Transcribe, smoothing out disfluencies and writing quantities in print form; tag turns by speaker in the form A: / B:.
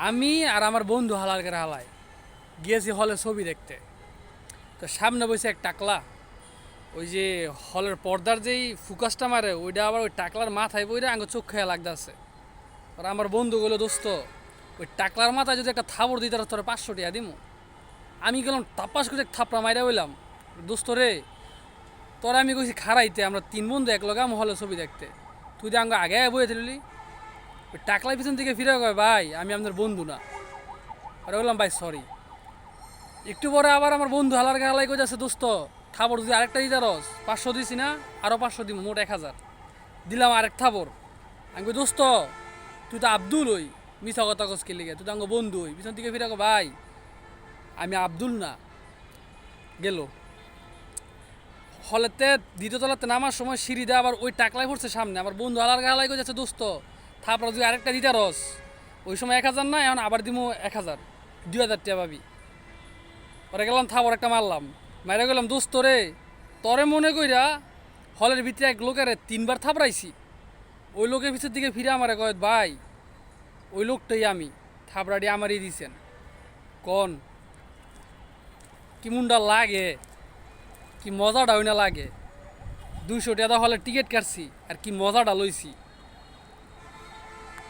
A: আমি আর আমার বন্ধু হালাল করে হালায় গিয়েছি হলে ছবি দেখতে। তো সামনে বসে এক টাকলা, ওই যে হলের পর্দার যেই ফুকাসটা মারে ওইটা আবার ওই টাকলার মাথায় বইরে আঙ্গ চোখ খেয়ে লাগতেছে। আর আমার বন্ধুগুলো দোস্ত, ওই টাকলার মাথায় যদি একটা থাবড় দিতে তোরা 500 টাকা দিমু। আমি গেলাম তাপাস করে এক থাপড়া মাইরা হইলাম। দোস্ত রে, তোরা আমি কইছি খারাইতে, আমরা 3 বন্ধু এক লগে হলে ছবি দেখতে, তুই দিয়ে আঙ্গ আগে বয়ে দিলি। ওই টাকলার পিছন থেকে ফিরে কয় ভাই আমি আপনার বন্ধু না। আর বললাম ভাই সরি। একটু পরে আবার আমার বন্ধু হালার গালাই কই যাচ্ছে দোস্ত, থাবর যদি আরেকটা দিতে রস 500 দিছি না, আরও 500 দিব, মোট 1000 দিলাম। আরেক থাবর। আমি কই দোস্ত তুই তো আব্দুল হই, মিছা কথা কস কে লিগে, তুই তো আমার বন্ধু হই। পিছন থেকে ফিরে ভাই আমি আব্দুল না। গেল হলেতে দ্বিতীয় তলাতে নামার সময় সিঁড়ি দিয়ে আবার ওই টাকলাই পড়ছে সামনে। আমার বন্ধু হালার গালাই কই যাচ্ছে দোস্ত থাপড়া যদি আরেকটা দিতে রস, ওই সময় 1000 না, এখন আবার দিব 1000, 2000 টাকা পাবি। পরে গেলাম থাবর একটা মারলাম, মাইরা গেলাম দোস্ত রে, তরে মনে কইরা হলের ভিতরে এক লোকের 3বার থাপড়াইছি। ওই লোকের ভিতর দিকে ফিরে আমারে কয় ভাই ওই লোকটাই আমি, থাপড়াটি আমারই দিছেন। কন কি মুন্ডা লাগে, কি মজাটা ওই না লাগে। 200 টাকা হলে টিকিট কাটছি আর কি মজাটা লইছি।